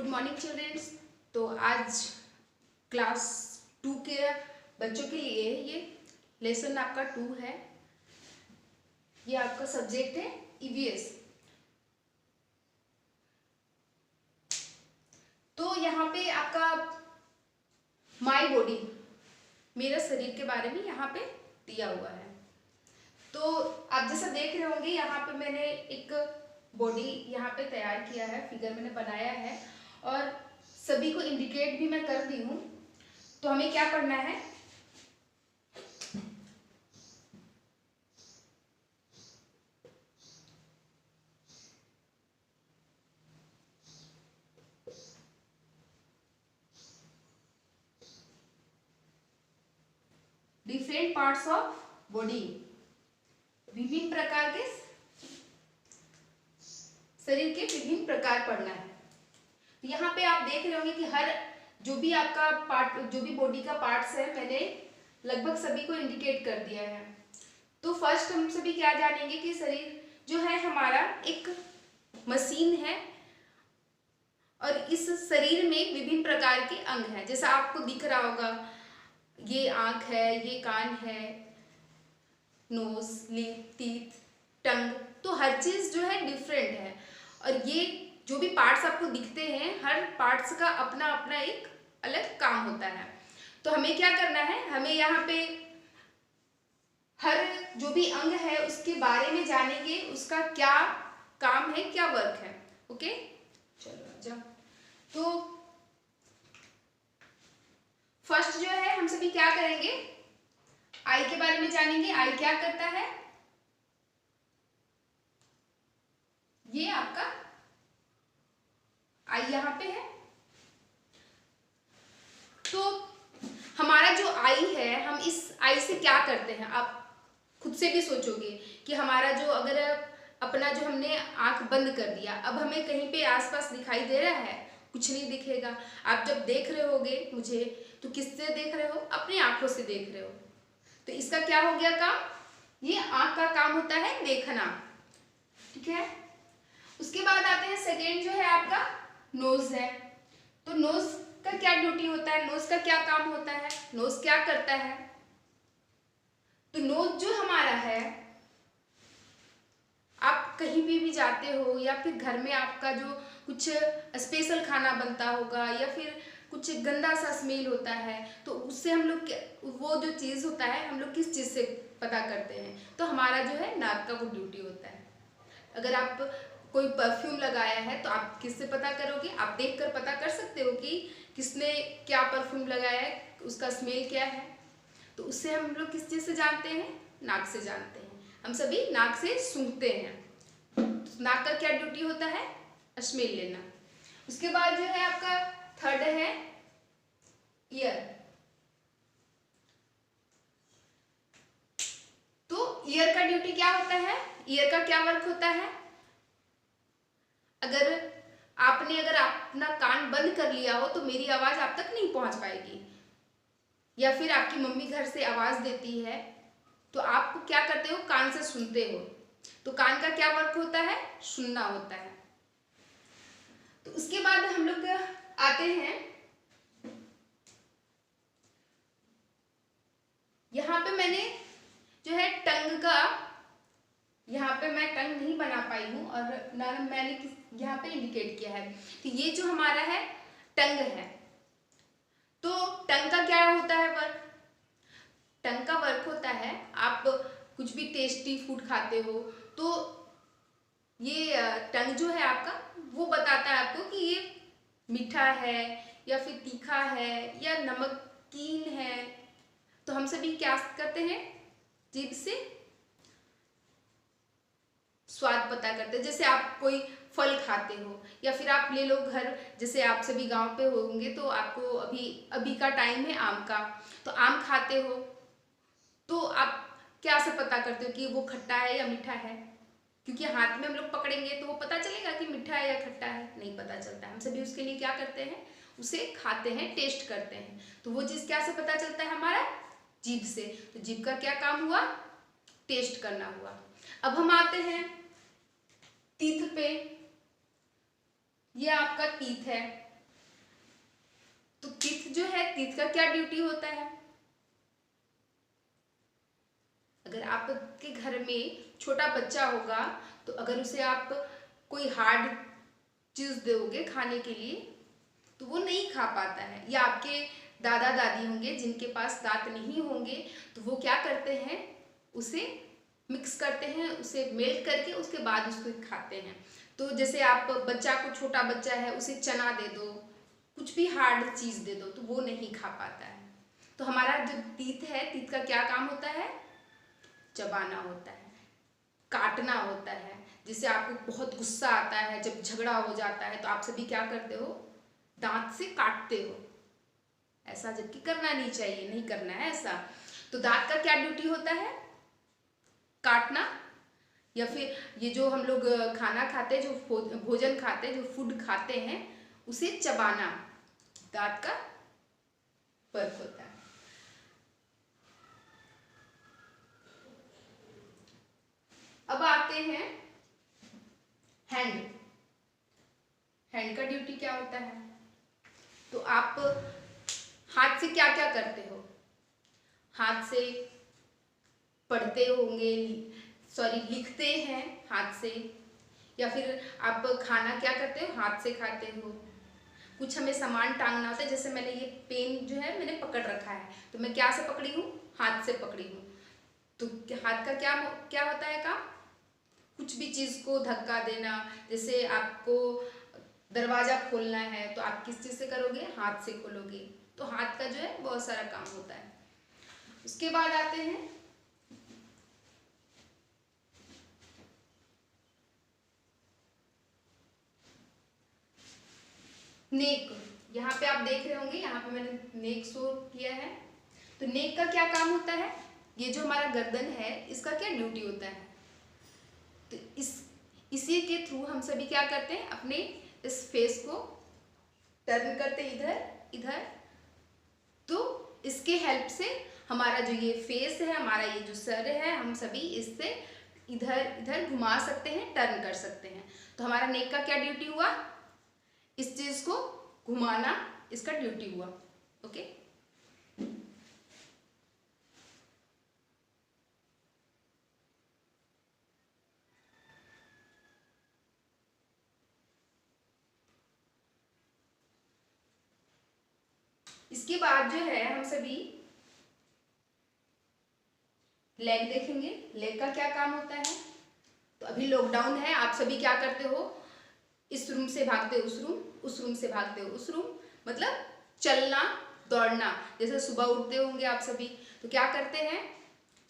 Morning childrens. तो आज class 2 के बच्चों के लिए ये लेसन आपका 2 है। ये आपका सब्जेक्ट है ईवीएस। तो यहाँ पे आपका माय बॉडी, मेरा शरीर के बारे में यहाँ पे दिया हुआ है। तो आप जैसा देख रहे होंगे यहाँ पे मैंने एक बॉडी यहाँ पे तैयार किया है, फिगर मैंने बनाया है और सभी को इंडिकेट भी मैं कर दी हूँ। तो हमें क्या करना है, डिफरेंट पार्ट्स ऑफ बॉडी, विभिन्न प्रकार के शरीर के विभिन्न प्रकार पढ़ना है। तो यहाँ पे आप देख रहे होंगे कि हर जो भी आपका पार्ट, जो भी बॉडी का पार्ट्स है, मैंने लगभग सभी को इंडिकेट कर दिया है। तो फर्स्ट हम सभी क्या जानेंगे कि शरीर जो है हमारा एक मशीन है और इस शरीर में विभिन्न प्रकार के अंग हैं। जैसा आपको दिख रहा होगा, ये आंख है, ये कान है, नोज, लिप, टीथ, टंग। तो हर चीज जो है डिफरेंट है और ये जो भी पार्ट्स आपको दिखते हैं, हर पार्ट्स का अपना अपना एक अलग काम होता है। तो हमें क्या करना है, हमें यहाँ पे हर जो भी अंग है उसके बारे में जानेंगे, उसका क्या काम है, क्या वर्क है। ओके, चलो जाओ। तो फर्स्ट जो है हम सभी क्या करेंगे, आई के बारे में जानेंगे। आई क्या करता है, ये आपका आई यहाँ पे है। तो हमारा जो आई है, हम इस आई से क्या करते हैं, आप खुद से भी सोचोगे कि हमारा जो, अगर अपना जो हमने आंख बंद कर दिया, अब हमें कहीं पे आसपास दिखाई दे रहा है, कुछ नहीं दिखेगा। आप जब देख रहे होगे मुझे, तो किससे देख रहे हो, अपनी आंखों से देख रहे हो। तो इसका क्या हो गया काम, ये आंख का काम होता है देखना, ठीक है। उसके बाद आते हैं सेकेंड जो है आपका नोज है। तो नोज का क्या ड्यूटी होता है, नोज का क्या काम होता है, नोज क्या करता है। तो नोज जो हमारा है, आप कहीं भी जाते हो या फिर घर में आपका जो कुछ स्पेशल खाना बनता होगा या फिर कुछ गंदा सा स्मेल होता है, तो उससे हम लोग, वो जो चीज़ होता है, हम लोग किस चीज़ से पता करते हैं, तो हमारा जो है नाक का वो ड्यूटी होता है। अगर आप कोई परफ्यूम लगाया है तो आप किससे पता करोगे, आप देखकर पता कर सकते हो कि किसने क्या परफ्यूम लगाया है, उसका स्मेल क्या है। तो उससे हम लोग किस चीज़ से जानते हैं, नाक से जानते हैं। हम सभी नाक से सूंघते हैं। तो नाक का क्या ड्यूटी होता है, स्मेल लेना। उसके बाद जो है आपका थर्ड है ईयर। तो ईयर का ड्यूटी क्या होता है, ईयर का क्या वर्क होता है। अगर अपना कान बंद कर लिया हो तो मेरी आवाज आप तक नहीं पहुंच पाएगी, या फिर आपकी मम्मी घर से आवाज देती है तो आप क्या करते हो, कान से सुनते हो। तो कान का क्या वर्क होता है, सुनना होता है। तो उसके बाद हम लोग आते हैं, यहाँ पे मैंने जो है टंग का, यहाँ पे मैं टंग नहीं बना पाई हूँ और ना मैंने यहाँ पे इंडिकेट किया है। तो ये जो हमारा है टंग है। तो टंग का क्या होता है वर्क, टंग का वर्क होता है, आप कुछ भी टेस्टी फूड खाते हो तो ये टंग जो है आपका, वो बताता है आपको कि ये मीठा है या फिर तीखा है या नमकीन है। तो हम सभी क्या करते हैं, जीभ से स्वाद पता करते हैं। जैसे आप कोई फल खाते हो या फिर आप ले लो घर, जैसे आप सभी गांव पे होंगे तो आपको अभी का टाइम है आम का, तो आम खाते हो तो आप क्या से पता करते हो कि वो खट्टा है या मीठा है, क्योंकि हाथ में हम लोग पकड़ेंगे तो वो पता चलेगा कि मीठा है या खट्टा है, नहीं पता चलता। हम सभी उसके लिए क्या करते हैं, उसे खाते हैं, टेस्ट करते हैं। तो वो चीज़ क्या से पता चलता है, हमारा जीभ से। तो जीभ का क्या काम हुआ, टेस्ट करना हुआ। अब हम आते हैं टीथ पे। ये आपका टीथ है। टीथ का क्या ड्यूटी होता है? अगर आपके घर में छोटा बच्चा होगा तो अगर उसे आप कोई हार्ड चीज दोगे खाने के लिए तो वो नहीं खा पाता है। या आपके दादा दादी होंगे जिनके पास दांत नहीं होंगे तो वो क्या करते हैं, उसे मिक्स करते हैं, उसे मेल्ट करके उसके बाद उसको खाते हैं। तो जैसे आप बच्चा को, छोटा बच्चा है, उसे चना दे दो, कुछ भी हार्ड चीज दे दो तो वो नहीं खा पाता है। तो हमारा जो टीथ है, टीथ का क्या काम होता है? चबाना होता है, काटना होता है। जिससे आपको बहुत गुस्सा आता है, जब झगड़ा हो जाता है तो आप सभी क्या करते हो? दांत से काटते हो। ऐसा जबकि करना नहीं चाहिए, नहीं करना है ऐसा। तो दांत का क्या ड्यूटी होता है? काटना। या फिर ये जो हम लोग खाना खाते हैं, जो भोजन खाते हैं, जो फूड खाते हैं, उसे चबाना दांत का वर्क होता है। अब आते हैं हैंड। हैंड का ड्यूटी क्या होता है? तो आप हाथ से क्या क्या करते हो? हाथ से पढ़ते होंगे, सॉरी लिखते हैं हाथ से। या फिर आप खाना क्या करते हो? हाथ से खाते हो। कुछ हमें सामान टांगना होता है, जैसे मैंने ये पेन जो है मैंने पकड़ रखा है, तो मैं क्या से पकड़ी हूँ? हाथ से पकड़ी हूँ। तो हाथ का क्या क्या होता है काम? कुछ भी चीज को धक्का देना। जैसे आपको दरवाजा खोलना है तो आप किस चीज से करोगे? हाथ से खोलोगे। तो हाथ का जो है बहुत सारा काम होता है। उसके बाद आते हैं नेक। यहाँ पे आप देख रहे होंगे, यहाँ पे मैंने नेक शो किया है। तो नेक का क्या काम होता है? ये जो हमारा गर्दन है, इसका क्या ड्यूटी होता है? तो इसी के थ्रू हम सभी क्या करते हैं? अपने इस फेस को टर्न करते हैं इधर इधर। तो इसके हेल्प से हमारा जो ये फेस है, हमारा ये जो सर है, हम सभी इससे इधर इधर घुमा सकते हैं, टर्न कर सकते हैं। तो हमारा नेक का क्या ड्यूटी हुआ? इस चीज को घुमाना इसका ड्यूटी हुआ। ओके। इसके बाद जो है हम सभी लेग देखेंगे। लेग का क्या काम होता है? तो अभी लॉकडाउन है, आप सभी क्या करते हो? इस रूम से भागते हो उस रूम, उस रूम से भागते हो उस रूम, मतलब चलना दौड़ना। जैसे सुबह उठते होंगे आप सभी तो क्या करते हैं?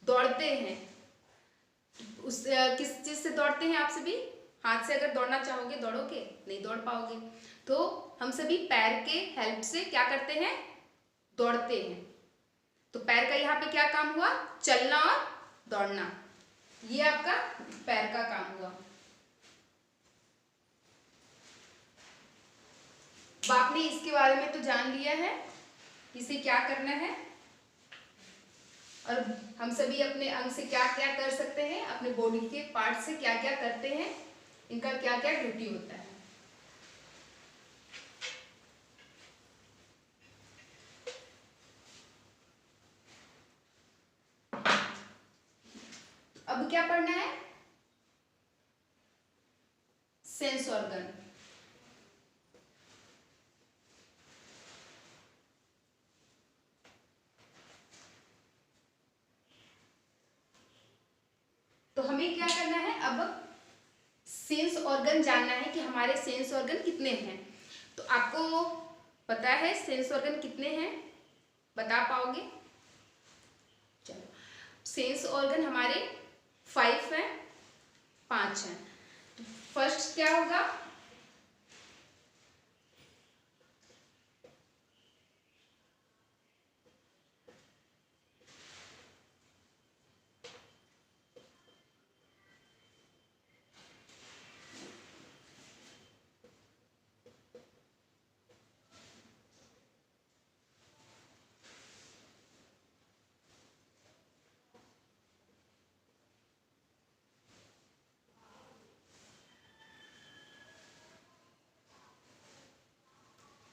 दौड़ते हैं। उस किस चीज से दौड़ते हैं आप सभी? हाथ से अगर दौड़ना चाहोगे दौड़ोगे? नहीं दौड़ पाओगे। तो हम सभी पैर के हेल्प से क्या करते हैं? दौड़ते हैं। तो पैर का यहाँ पे क्या काम हुआ? चलना और दौड़ना। ये आपका पैर का काम हुआ। आपने इसके बारे में तो जान लिया है, इसे क्या करना है, और हम सभी अपने अंग से क्या क्या कर सकते हैं, अपने बॉडी के पार्ट से क्या क्या करते हैं, इनका क्या क्या ड्यूटी होता है। अब क्या पढ़ना है? Sense organ. तो हमें क्या करना है? अब सेंस ऑर्गन जानना है कि हमारे सेंस ऑर्गन कितने हैं। तो आपको पता है सेंस ऑर्गन कितने हैं? बता पाओगे? चलो, सेंस ऑर्गन हमारे 5 हैं, 5 हैं। तो फर्स्ट क्या होगा?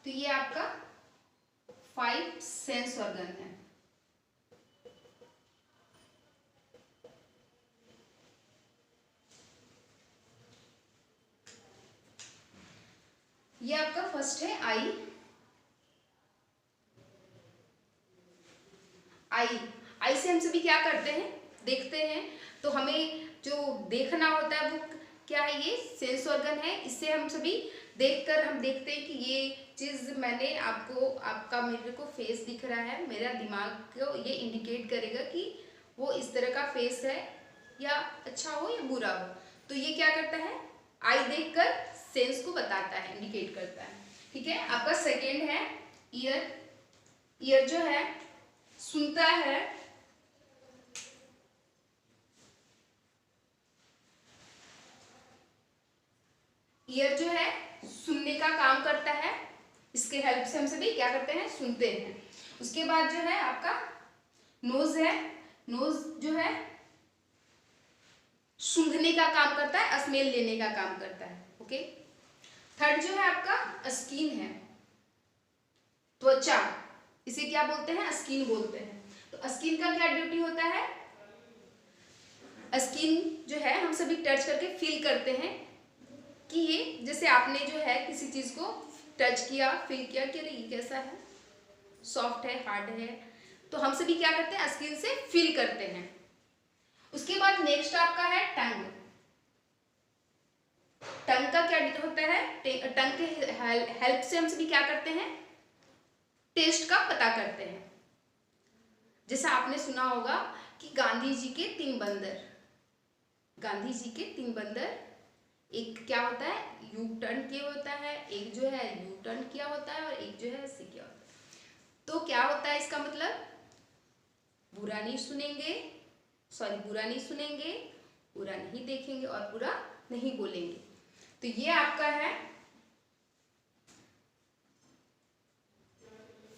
तो ये आपका 5 सेंस ऑर्गन है। ये आपका फर्स्ट है आई। आई से हम सभी क्या करते हैं, देखते हैं। तो हमें जो देखना होता है वो क्या है, ये सेंस ऑर्गन है। इससे हम सभी देखकर हम देखते हैं कि ये चीज़ मैंने आपका मेरे को फेस दिख रहा है, मेरा दिमाग को ये इंडिकेट करेगा कि वो इस तरह का फेस है, या अच्छा हो या बुरा हो। तो ये क्या करता है, आई देखकर सेंस को बताता है, इंडिकेट करता है। ठीक है। आपका सेकेंड है ईयर। ईयर जो है सुनता है। ईयर जो है सुनने का काम करता है। इसके हेल्प से हम सभी क्या करते हैं, सुनते हैं। उसके बाद जो है आपका नोज है। नोज जो है सूंघने का काम करता है, स्मेल लेने का काम करता है। ओके। थर्ड जो है आपका स्किन है, त्वचा। इसे क्या बोलते हैं, स्किन बोलते हैं। तो स्किन का क्या ड्यूटी होता है, स्किन जो है हम सभी टच करके फील करते हैं कि ये, जैसे आपने जो है किसी चीज को टच किया, फील किया कि अरे ये कैसा है, सॉफ्ट है, हार्ड है। तो हम सभी क्या करते हैं, स्किन से फील करते हैं। उसके बाद नेक्स्ट आपका है टंग। टंग का क्या होता है, टंग के हेल्प से हम सभी क्या करते हैं, टेस्ट का पता करते हैं। जैसा आपने सुना होगा कि गांधी जी के 3 बंदर, गांधी जी के 3 बंदर, एक क्या होता है, यू टर्न किया होता है, एक जो है यू टर्न किया होता है, और एक जो है ऐसे किया होता है। तो क्या होता है इसका मतलब, बुरा नहीं सुनेंगे, बुरा नहीं सुनेंगे, बुरा नहीं देखेंगे और बुरा नहीं बोलेंगे। तो ये आपका है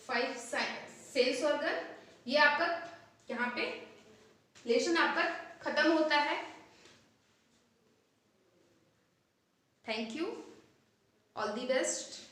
5 सेंस ऑर्गन। ये आपका यहाँ पे लेसन आपका खत्म होता है। Thank you, all the best.